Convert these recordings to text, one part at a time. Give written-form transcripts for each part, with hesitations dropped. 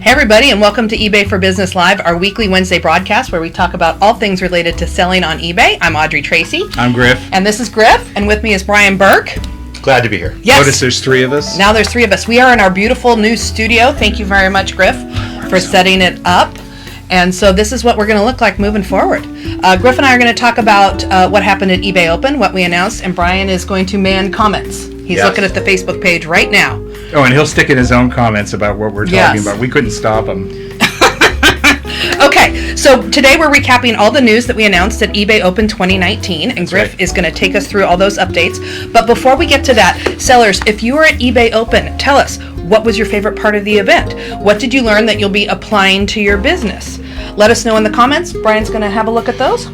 Hey everybody, and welcome to eBay for Business Live, our weekly Wednesday broadcast where we talk about all things related to selling on eBay. I'm Audrey Tracy. I'm Griff. And this is Griff, and with me is Brian Burke. Glad to be here. Yes. Notice there's three of us. Now there's three of us. We are in our beautiful new studio. Thank you very much, Griff, for setting it up. And so this is what we're going to look like moving forward. Griff and I are going to talk about what happened at eBay Open, what we announced, and Brian is going to man comments. He's looking at the Facebook page right now. Oh, and he'll stick in his own comments about what we're talking about. We couldn't stop him. Okay, so today we're recapping all the news that we announced at eBay Open 2019, and Griff is going to take us through all those updates. But before we get to that, sellers, if you were at eBay Open, tell us, what was your favorite part of the event? What did you learn that you'll be applying to your business? Let us know in the comments. Brian's going to have a look at those.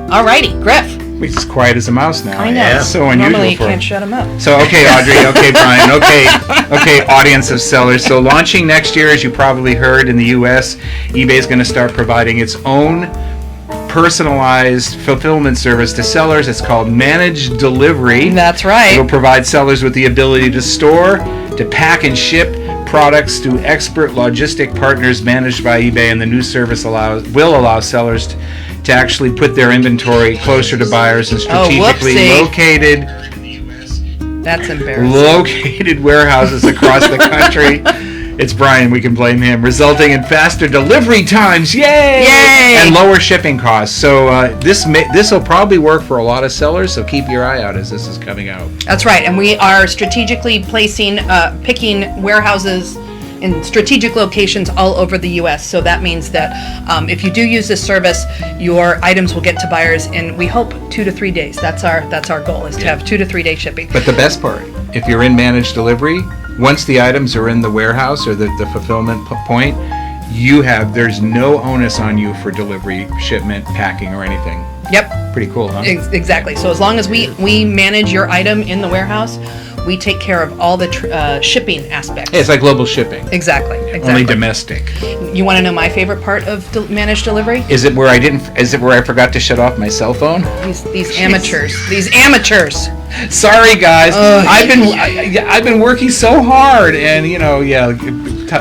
Alrighty, Griff. He's as quiet as a mouse now. I know. Yeah. So unusual. Normally you can't shut him up. So, okay, Audrey. Okay, Brian. Okay, audience of sellers. So launching next year, as you probably heard in the U.S., eBay is going to start providing its own personalized fulfillment service to sellers. It's called Managed Delivery. That's right. It'll provide sellers with the ability to store, to pack and ship products to expert logistic partners managed by eBay, and the new service will allow sellers to actually put their inventory closer to buyers in strategically located. That's embarrassing. Located warehouses across the country. It's Brian, we can blame him, resulting in faster delivery times, yay! And lower shipping costs. So this will probably work for a lot of sellers, so keep your eye out as this is coming out. That's right, and we are strategically picking warehouses in strategic locations all over the U.S. So that means that if you do use this service, your items will get to buyers in, we hope, 2 to 3 days. That's our goal, is to have 2 to 3 day shipping. But the best part, if you're in managed delivery, once the items are in the warehouse or the fulfillment point, there's no onus on you for delivery, shipment, packing, or anything. Yep. Pretty cool, huh? Exactly. So as long as we manage your item in the warehouse, we take care of all the shipping aspects. Yeah, it's like global shipping. Exactly. Only domestic. You want to know my favorite part of managed delivery? Is it where I forgot to shut off my cell phone? These amateurs. These amateurs. Sorry, guys. I've been working so hard, and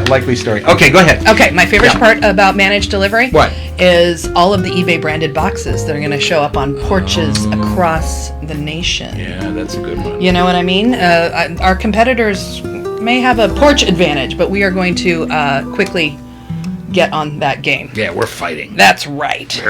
likely story. Okay, go ahead. Okay, my favorite part about managed delivery. What? Is all of the eBay branded boxes that are going to show up on porches across the nation. Yeah, that's a good one. You know what I mean? Our competitors may have a porch advantage, but we are going to quickly get on that game. Yeah, we're fighting. That's right.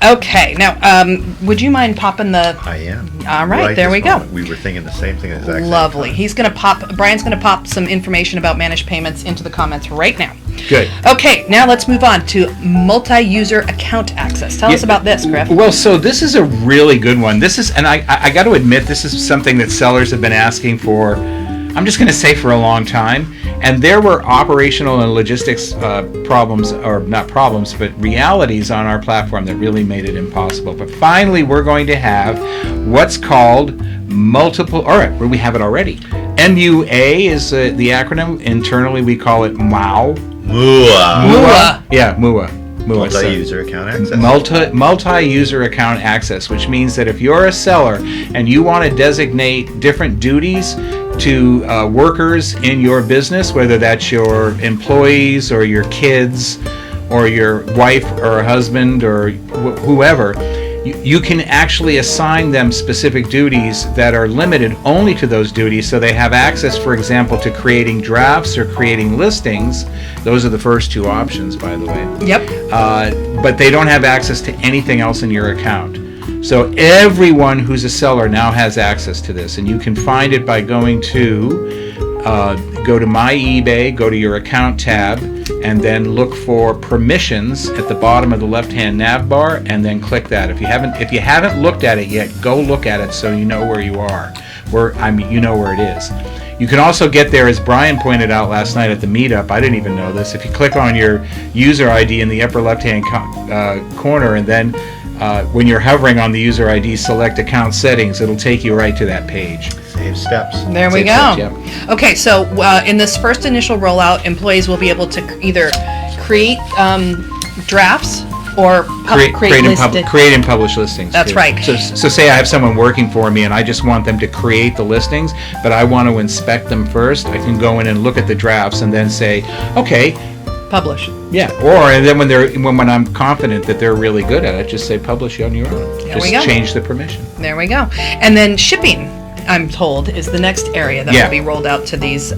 Okay, now, would you mind popping the... I am. All right, there we go. We were thinking the same thing at the exact Lovely. same time. Brian's going to pop some information about managed payments into the comments right now. Good. Okay, now let's move on to multi-user account access. Tell us about this, Griff. Well, so this is a really good one. And I got to admit, this is something that sellers have been asking for, I'm just going to say, for a long time. And there were operational and logistics problems, or not problems, but realities on our platform that really made it impossible. But finally, we're going to have what's called we have it already. MUA is the acronym. Internally, we call it MUA. MUA. Yeah, MUA. Multi-user account access. Multi-user account access, which means that if you're a seller and you want to designate different duties to workers in your business, whether that's your employees or your kids or your wife or husband or whoever, you can actually assign them specific duties that are limited only to those duties, so they have access, for example, to creating drafts or creating listings. Those are the first two options, by the way. Yep. But they don't have access to anything else in your account. So everyone who's a seller now has access to this, and you can find it by going to go to My eBay, go to your account tab, and then look for permissions at the bottom of the left-hand nav bar, and then click that. If you haven't looked at it yet, go look at it so you know where you are. You know where it is. You can also get there, as Brian pointed out last night at the meetup. I didn't even know this. If you click on your user ID in the upper left-hand corner, and then when you're hovering on the user ID, select account settings, it'll take you right to that page. Save steps. There we go. Okay, so in this first initial rollout, employees will be able to either create drafts or create and publish listings. That's too. right. So say I have someone working for me and I just want them to create the listings, but I want to inspect them first. I can go in and look at the drafts and then say, okay, Publish. Yeah, or and then when I'm confident that they're really good at it, just say publish on your own. There Just we go. change the permission. There we go. And then shipping, I'm told, is the next area that Yeah. will be rolled out to these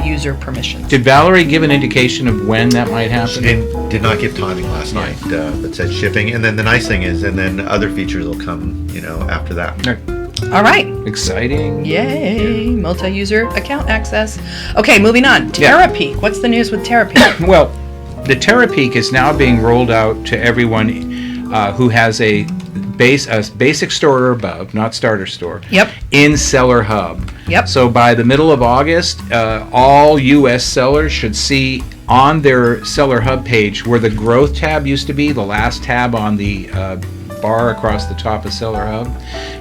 user permissions. Did Valerie give an indication of when that might happen? Did not give timing last night, but said shipping. And then the nice thing is, and then other features will come, after that. All right. Exciting. Yay. Multi-user account access. Okay, moving on. Yeah. Terapeak. What's the news with Terapeak? Well, the Terapeak is now being rolled out to everyone who has a basic store or above, not starter store. Yep. In Seller Hub. Yep. So by the middle of August, all U.S. sellers should see on their Seller Hub page where the growth tab used to be, the last tab on the bar across the top of Seller Hub.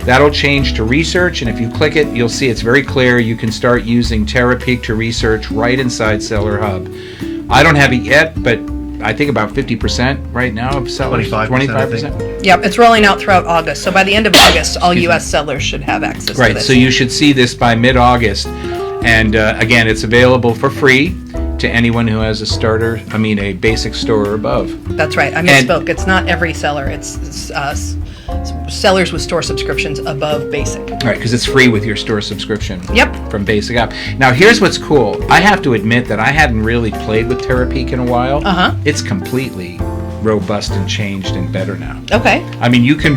That'll change to research, and if you click it, you'll see it's very clear. You can start using Terapeak to research right inside Seller Hub. I don't have it yet, but I think about 50% right now of sellers. 25%. Yep, it's rolling out throughout August. So by the end of August, all U.S. sellers should have access to Right, this. so you should see this by mid-August. And again, it's available for free to anyone who has a basic store or above. That's right. I misspoke. It's not every seller. It's sellers with store subscriptions above basic. Right, because it's free with your store subscription. Yep. From basic up. Now, here's what's cool. I have to admit that I hadn't really played with Terapeak in a while. Uh-huh. It's completely robust and changed and better now. Okay. I mean, you can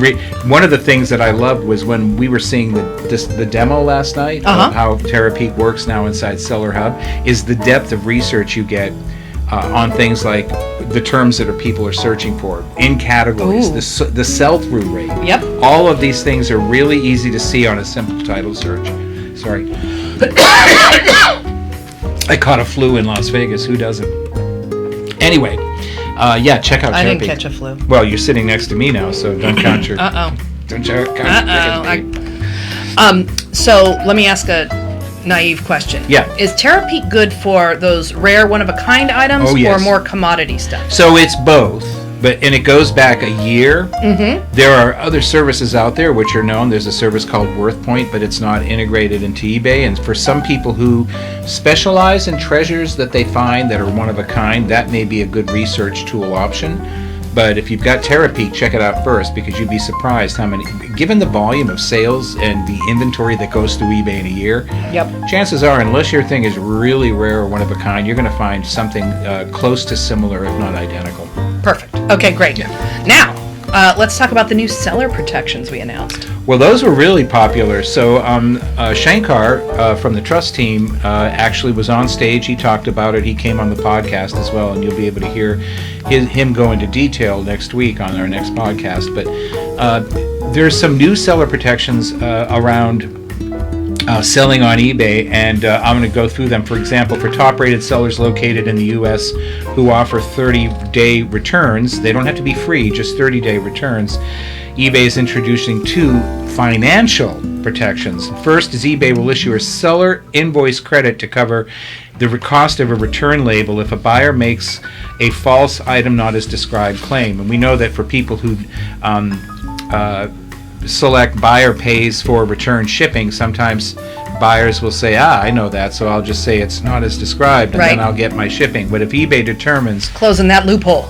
one of the things that I loved was when we were seeing the demo last night Uh-huh. of how Terapeak works now inside Seller Hub, is the depth of research you get on things like the terms that people are searching for in categories, Ooh. the sell-through rate. Yep. All of these things are really easy to see on a simple title search. Sorry. I caught a flu in Las Vegas. Who doesn't? Anyway, check out Terapeak. I didn't catch a flu. Well, you're sitting next to me now, so don't count your. Uh-oh. Don't count Uh-oh. So let me ask a naive question. Yeah. Is Terapeak good for those rare one-of-a-kind items Oh, yes. or more commodity stuff? So it's both, and it goes back a year. Mm-hmm. There are other services out there which are known. There's a service called WorthPoint, but it's not integrated into eBay. And for some people who specialize in treasures that they find that are one of a kind, that may be a good research tool option. But if you've got Terapeak, check it out first, because you'd be surprised how many, given the volume of sales and the inventory that goes through eBay in a year, Yep. chances are, unless your thing is really rare or one of a kind, you're going to find something close to similar, if not identical. Perfect. Okay, great. Yeah. Now, let's talk about the new seller protections we announced. Well, those were really popular. So Shankar from the Trust team actually was on stage. He talked about it. He came on the podcast as well, and you'll be able to hear him go into detail next week on our next podcast. But there's some new seller protections around selling on eBay, and I'm going to go through them. For example, for top-rated sellers located in the U.S. who offer 30-day returns, they don't have to be free, just 30-day returns. eBay is introducing two financial protections. First is eBay will issue a seller invoice credit to cover the cost of a return label if a buyer makes a false item not as described claim. And we know that for people who select buyer pays for return shipping, sometimes buyers will say, I know that, so I'll just say it's not as described, and then Right. I'll get my shipping. But if eBay determines Closing that loophole.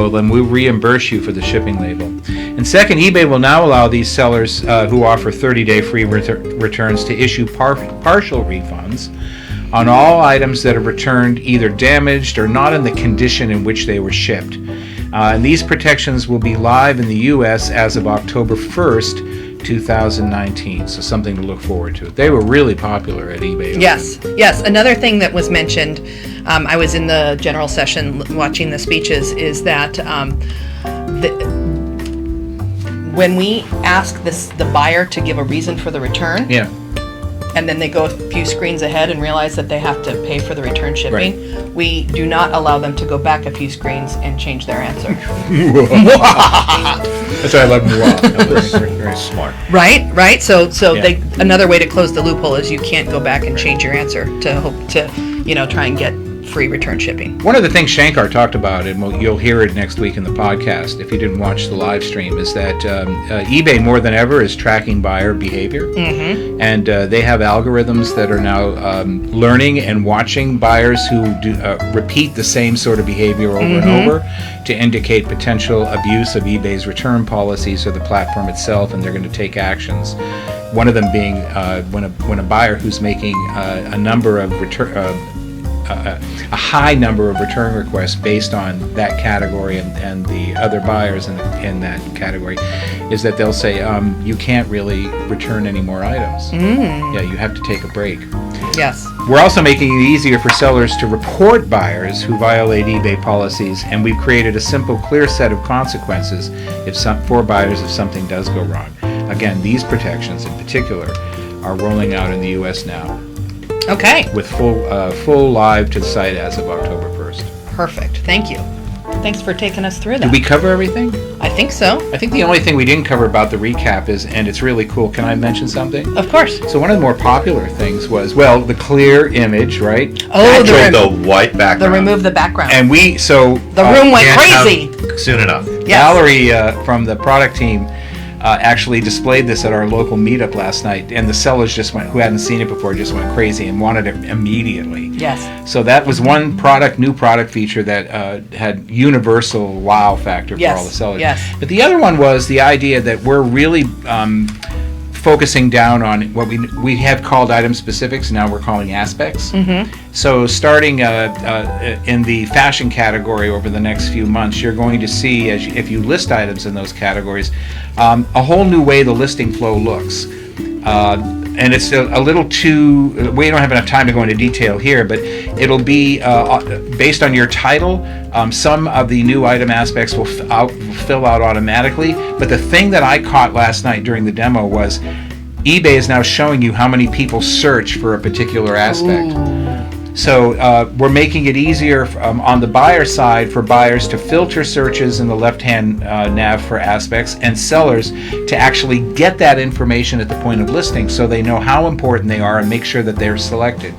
then we'll reimburse you for the shipping label. And second, eBay will now allow these sellers who offer 30-day free returns to issue partial refunds on all items that are returned either damaged or not in the condition in which they were shipped. And these protections will be live in the U.S. as of October 1st, 2019. So something to look forward to. They were really popular at eBay. Yes. Another thing that was mentioned, I was in the general session watching the speeches, is that when we ask the buyer to give a reason for the return, Yeah. and then they go a few screens ahead and realize that they have to pay for the return shipping, we do not allow them to go back a few screens and change their answer. That's why I love very smart. Right. So Yeah. another way to close the loophole is you can't go back and change your answer to hope to try and get free return shipping. One of the things Shankar talked about, and you'll hear it next week in the podcast if you didn't watch the live stream, is that eBay more than ever is tracking buyer behavior. Mm-hmm. And they have algorithms that are now learning and watching buyers who do, repeat the same sort of behavior over and over to indicate potential abuse of eBay's return policies or the platform itself, and they're going to take actions. One of them being when a buyer who's making a number of a high number of return requests based on that category and the other buyers in that category, is that they'll say you can't really return any more items. Yeah, you have to take a break. Yes. We're also making it easier for sellers to report buyers who violate eBay policies, and we've created a simple, clear set of consequences for buyers if something does go wrong. Again, these protections in particular are rolling out in the U.S. now. Okay. With full live to the site as of October 1st. Perfect. Thank you. Thanks for taking us through that. Did we cover everything? I think so. I think the only thing we didn't cover about the recap is, and it's really cool, can I mention something? Of course. So one of the more popular things was, well, the clear image, right? Oh, the white background. The remove the background. And the room went crazy. Soon enough. Yes. Valerie from the product team actually displayed this at our local meetup last night, and the sellers who hadn't seen it before, just went crazy and wanted it immediately. Yes. So that was one new product feature that had universal wow factor for all the sellers. Yes. But the other one was the idea that we're really focusing down on what we have called item specifics, now we're calling aspects. So starting in the fashion category over the next few months, you're going to see, if you list items in those categories, a whole new way the listing flow looks. And it's a little too, we don't have enough time to go into detail here, but it'll be based on your title. Some of the new item aspects will fill out automatically, but the thing that I caught last night during the demo was eBay is now showing you how many people search for a particular aspect. So we're making it easier on the buyer side for buyers to filter searches in the left-hand nav for aspects, and sellers to actually get that information at the point of listing so they know how important they are and make sure that they're selected.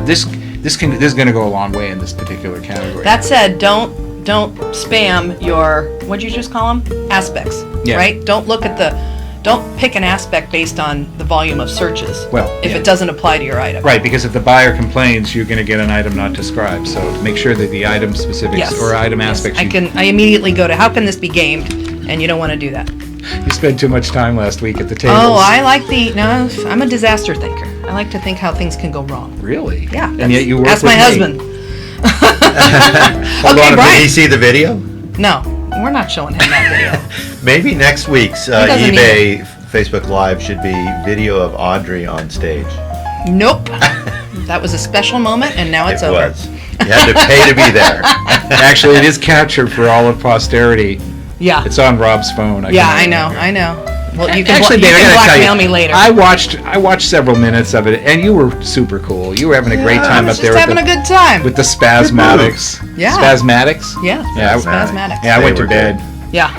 This is going to go a long way in this particular category. That said, don't spam your, what'd you just call them? Aspects, Yeah. right? Don't pick an aspect based on the volume of searches. Well, if yeah. it doesn't apply to your item. Right, because if the buyer complains, you're going to get an item not described. So make sure that the item specifics or item aspects. I immediately go to how can this be gamed, and you don't want to do that. You spent too much time last week at the tables. Oh, I'm a disaster thinker. I like to think how things can go wrong. Really? Yeah. And yet you work Ask with my me. husband. Hold Okay, on, Brian. did he see the video? No, we're not showing him that video. Maybe next week's doesn't eBay Facebook Live should be video of Audrey on stage. Nope. That was a special moment, and now it's It over. was. You had to pay to be there. Actually, it is captured for all of posterity. Yeah. It's on Rob's phone. I know. Well, you can, Actually, Dave, I you gotta can tell blackmail you, me later. I watched several minutes of it, and you were super cool. You were having a great time I was up there just having a good time. with the spasmatics. Yeah. Spasmatics? Yeah. Spasmatics. Yeah, I went to were bed. Yeah.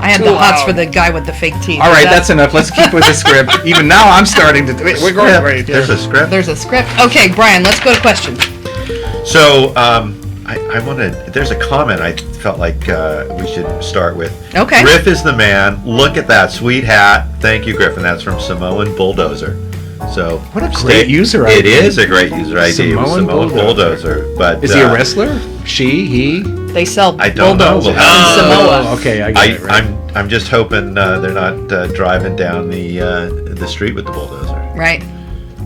I had the hots for the guy with the fake teeth. All right, that's enough. Let's keep with the script. Even now, I'm starting to. We're going right. There's a script. There's a script. Okay, Brian, let's go to questions. So, I wanted. There's a comment I felt like we should start with. Okay. Griff is the man. Look at that sweet hat. Thank you, Griff. And that's from Samoan Bulldozer. So What a great user It ID. is a great user ID. Samoan Bulldozer. But Is he a wrestler? She? He? They sell I don't know. bulldozers We'll have in to- Samoa. Okay, I get it. Right. I'm just hoping they're not driving down the street with the bulldozer. Right.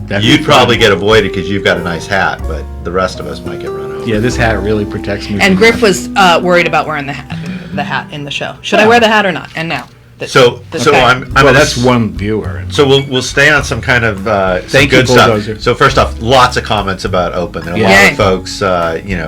That'd be You'd fun. probably get avoided because you've got a nice hat, but the rest of us might get run over. Yeah, this hat really protects me. And from Griff that. was worried about wearing the hat in the show. Should I wear the hat or not? And now. So Okay. I'm Well, gonna that's one viewer. So we'll stay on some kind of some Thank you, good stuff. Bulldozer. So first off, lots of comments about Open. There are a lot Yay. of folks,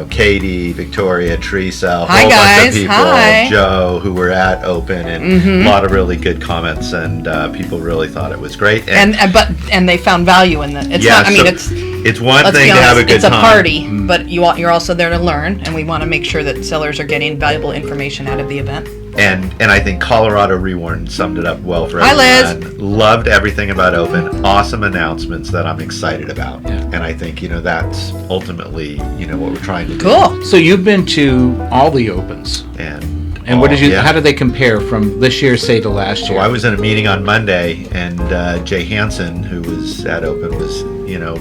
Katie, Victoria, Teresa, a Hi, whole bunch guys. of people, Hi. Joe, who were at Open, and a lot of really good comments, and people really thought it was great. And they found value in it. It's yeah, not. I mean, so it's. it's one Let's thing be to honest, have a good it's a time. party, but you're also there to learn, and we want to make sure that sellers are getting valuable information out of the event. and I think Colorado Reworn summed it up well for Hi, everyone. Liz. Loved everything about Open. Awesome announcements that I'm excited about. Yeah. And I think, that's ultimately, what we're trying to do. Cool. So you've been to all the Opens. And what did you? yeah. How did they compare from this year, say, to last year? So I was in a meeting on Monday, and Jay Hansen, who was at Open, was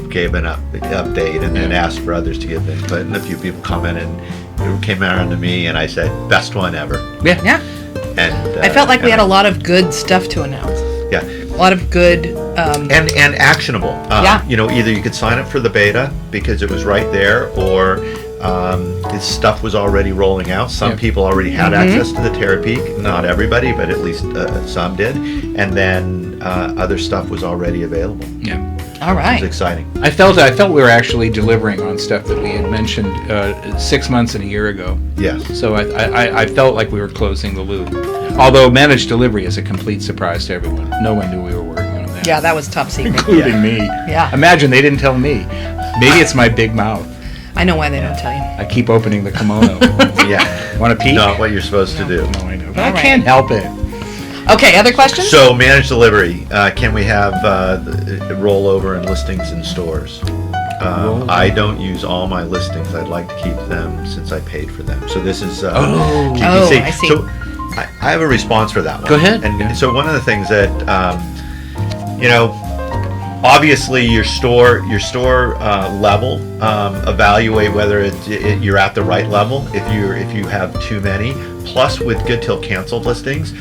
gave an update, and then asked for others to give input, and a few people commented, and it came around to me, and I said, "Best one ever." Yeah. Yeah. And I felt like we had a lot of good stuff to announce. yeah, A lot of good. and actionable. Yeah. Either you could sign up for the beta because it was right there, or this stuff was already rolling out. Some people already had access to the Terapeak. Not everybody, but at least some did. And then other stuff was already available. Yeah. All It was right. exciting. I felt we were actually delivering on stuff that we had mentioned 6 months and a year ago. Yes. So I felt like we were closing the loop. Although managed delivery is a complete surprise to everyone. No one knew we were working on that. Yeah, that was top secret. Including me. Yeah. Imagine they didn't tell me. Maybe it's my big mouth. I know why they don't tell you. I keep opening the kimono. Yeah. Want to peek? Not what you're supposed to do. No, I know. But All I right. can't help it. Okay, other questions? So managed delivery. Can we have rollover and listings in stores? I don't use all my listings. I'd like to keep them since I paid for them. So this is GPC. Oh, I see. So I have a response for that one. Go ahead. And Yeah. so one of the things that obviously your store level, evaluate whether you're at the right level. If you have too many, plus with good till canceled listings,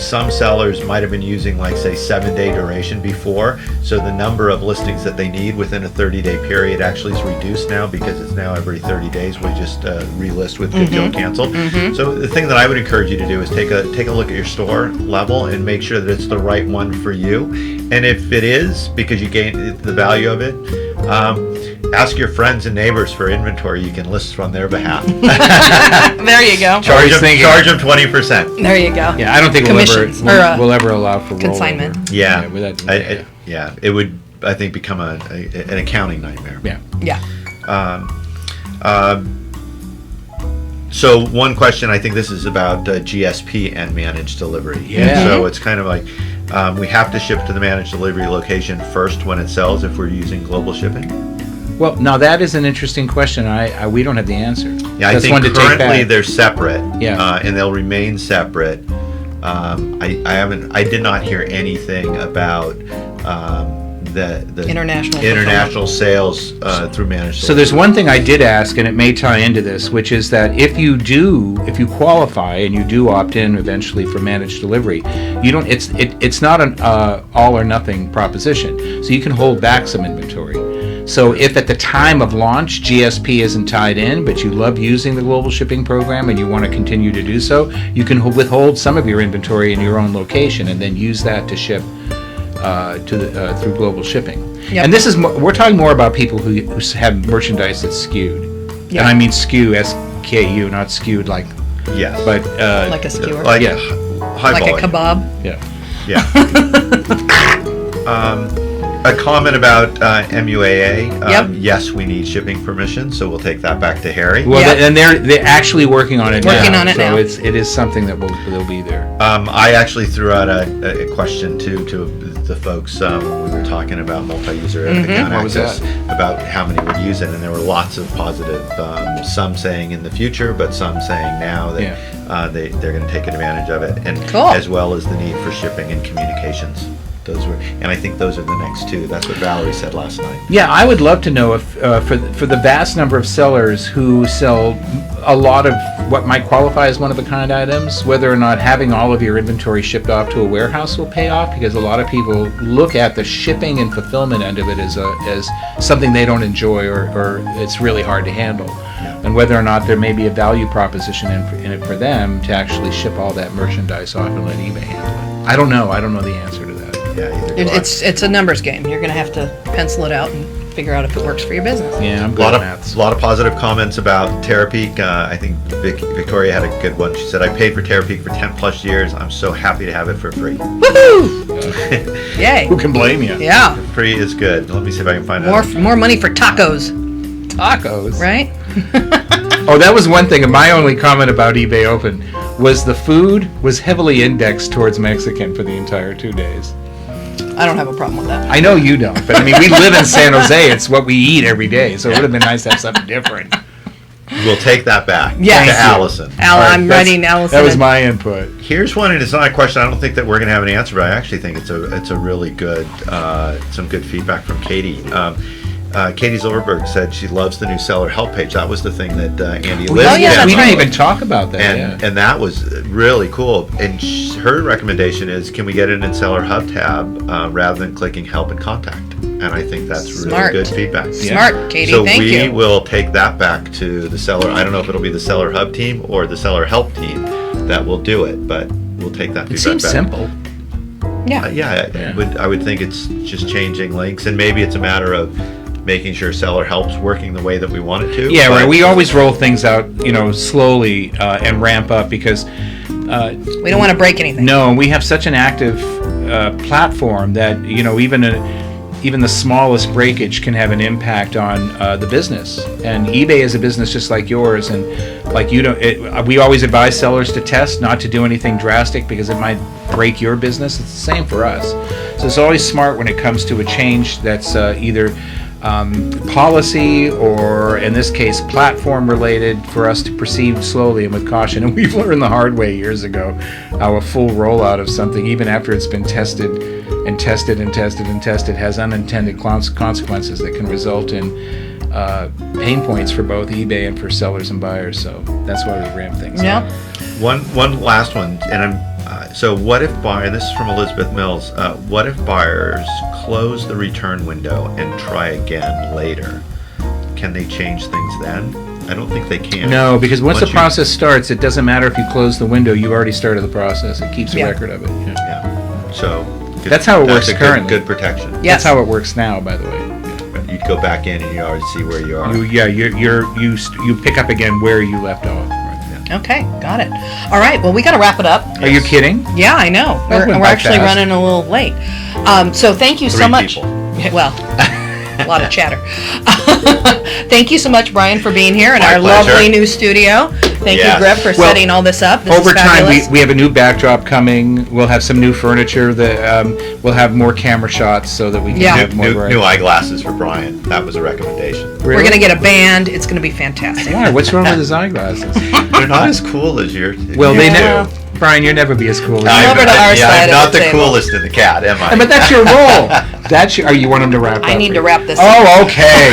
some sellers might have been using, like, say, 7-day duration before, so the number of listings that they need within a 30-day period actually is reduced now, because it's now every 30 days we just relist with good till canceled. So the thing that I would encourage you to do is take a look at your store level and make sure that it's the right one for you. And if it is, because you gain the value of it, ask your friends and neighbors for inventory you can list on their behalf. There you go. Charge Always them 20%. There you go. Yeah, I don't think Commissions, we'll ever allow for consignment. rollover. Yeah, with that, it would, I think, become an accounting nightmare. yeah. Yeah. So one question, I think this is about GSP and managed delivery. Yeah. So it's kind of like we have to ship to the managed delivery location first when it sells if we're using global shipping. Well, now that is an interesting question. We don't have the answer. Yeah, I That's think one to take currently back. they're separate. Yeah. And they'll remain separate. I did not hear anything about the international sales through managed. So there's one thing I did ask, and it may tie into this, which is that if you qualify and you do opt in eventually for managed delivery, you don't. It's not an all or nothing proposition. So you can hold back some inventory. So if at the time of launch GSP isn't tied in, but you love using the global shipping program and you want to continue to do so, you can withhold some of your inventory in your own location and then use that to ship through global shipping. Yep. And this is we're talking more about people who have merchandise that's skewed. Yeah. And I mean skew, SKU, not skewed like, Yes. but Like a skewer. like yeah. high Like volume. a kebab. yeah. Yeah. A comment about MUAA. Yep. Yes, we need shipping permission, so we'll take that back to Harry. Well, Yeah. and they're actually working on it now. Working on it now. So it is something that they'll be there. I actually threw out a question to the folks when we were talking about multi-user account What was access, that? about how many would use it, and there were lots of positive. Some saying in the future, but some saying now that they're going to take advantage of it, and Cool. as well as the need for shipping and communications. And I think those are the next two. That's what Valerie said last night. Yeah, I would love to know if for the vast number of sellers who sell a lot of what might qualify as one-of-a-kind items, whether or not having all of your inventory shipped off to a warehouse will pay off, because a lot of people look at the shipping and fulfillment end of it as something they don't enjoy, or it's really hard to handle. And whether or not there may be a value proposition in it for them to actually ship all that merchandise off and let eBay handle it. I don't know. I don't know the answer to that. Yeah, either do I. It's a numbers game. You're going to have to pencil it out and figure out if it works for your business. Yeah, I'm A good lot at of maths. lot of positive comments about Terapeak. I think Victoria had a good one. She said, "I paid for Terapeak for 10 plus years. I'm so happy to have it for free." Woohoo! Yay! Who can blame you? Yeah. Free is good. Let me see if I can find More money for tacos, Tacos. right? Oh, that was one thing. And my only comment about eBay Open was the food was heavily indexed towards Mexican for the entire 2 days. I don't have a problem with that. I know you don't, but I mean, we live in San Jose. It's what we eat every day, so it would have been nice to have something different. We'll take that back. Yes. To Allison. Al, All right, I'm writing Allison. That was in. my input. Here's one, and it's not a question. I don't think that we're going to have an answer, but I actually think it's a really good, some good feedback from Katie. Katie Silverberg said she loves the new seller help page. That was the thing that Andy Oh, listed. yeah, that's we right. didn't even talk about that. And that was really cool. And her recommendation is, can we get it in Seller Hub tab rather than clicking help and contact? And I think that's Smart. really good feedback. Smart, Katie. So Thank we you. will take that back to the seller. I don't know if it'll be the Seller Hub team or the Seller Help team that will do it, but we'll take that feedback It seems back. simple. Yeah. Yeah. I would think it's just changing links, and maybe it's a matter of making sure Seller Help's working the way that we want it to. Yeah, but- right. We always roll things out, slowly and ramp up because We don't want to break anything. no, and we have such an active platform that even the smallest breakage can have an impact on the business. And eBay is a business just like yours, and like we always advise sellers to test, not to do anything drastic because it might break your business. It's the same for us. So it's always smart when it comes to a change that's either policy or, in this case, platform related, for us to proceed slowly and with caution. And we've learned the hard way years ago how a full rollout of something, even after it's been tested and tested and tested and tested, has unintended consequences that can result in pain points for both eBay and for sellers and buyers. So that's why we ramp things Yeah. up. One last one, and so what if this is from Elizabeth Mills, what if buyers close the return window and try again later? Can they change things then? I don't think they can. No, because once the you- process starts, it doesn't matter if you close the window, you already started the process. It keeps a Yeah. record of it. Yeah. Yeah, so. That's how it works a good- currently. Good protection. Yes. That's how it works now, by the way. You'd go back in and you already see where you are. You pick up again where you left off. Okay, got it. All right, well, we got to wrap it up. Are you kidding? Yeah, I know. That went We're by actually fast. running a little late. So thank you so Three much. people. Well, a lot of chatter. Thank you so much, Brian, for being here in My our pleasure. lovely new studio. Thank Yes. you, Griff, for Well, setting all this up. This Over is time, fabulous. we have a new backdrop coming. We'll have some new furniture that we'll have more camera shots so that we can Yeah. have more New variety. eyeglasses for Brian. That was a recommendation. We're Really? going to get a band. It's going to be fantastic. Why? What's wrong with his eyeglasses? They're not as cool as your. Well, they Yeah. never. Brian, you'll never be as cool as I'm over to our side I'm of not the the table. coolest in the cat, am I? But that's your role. You want him to wrap up? I need to wrap this up. Oh, okay.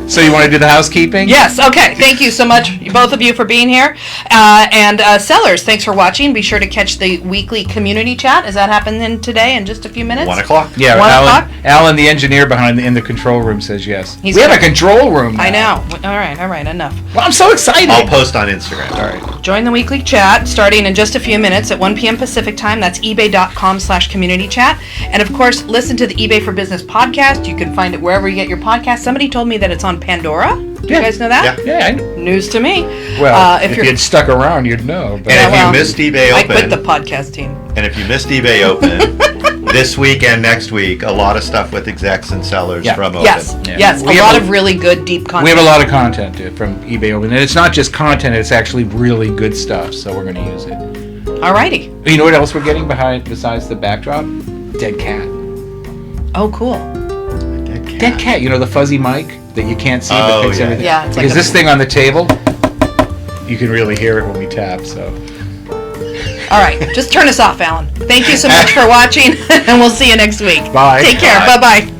So you want to do the housekeeping? Yes, okay. Thank you so much, both of you, for being here. And sellers, thanks for watching. Be sure to catch the weekly community chat. Is that happening today in just a few minutes? 1 o'clock. Yeah, 1 o'clock? Alan, the engineer in the control room, says yes. He's We have a coming. control room now. I know. All right, enough. Well, I'm so excited. I'll post on Instagram. All right. Join the weekly chat starting in just a few minutes at 1 p.m. Pacific time. That's ebay.com/community chat. And of course, listen to the eBay for Business podcast. You can find it wherever you get your podcast. Somebody told me that it's on Pandora. Do you Yeah. guys know that? Yeah. Yeah, I know. News to me. Well, if if you're, you'd stuck around, you'd know. But And Yeah, if well, you missed eBay I quit the Open, podcast team. and if you missed eBay Open, this week and next week, a lot of stuff with execs and sellers Yeah. from Open. Yes, Yeah. yes, We a have lot a- of really good, deep content. we have a lot of content from eBay Open, and it's not just content; it's actually really good stuff. So we're going to use it. Alrighty. You know what else we're getting behind besides the backdrop? Dead cat. Oh, cool. Dead cat. You know the fuzzy mic that you can't see Oh, but picks yeah. everything. Yeah, it's like Because a- this thing on the table, you can really hear it when we tap. So. All right, just turn us off, Alan. Thank you so much for watching, and we'll see you next week. Bye. Take care. Bye. Bye-bye.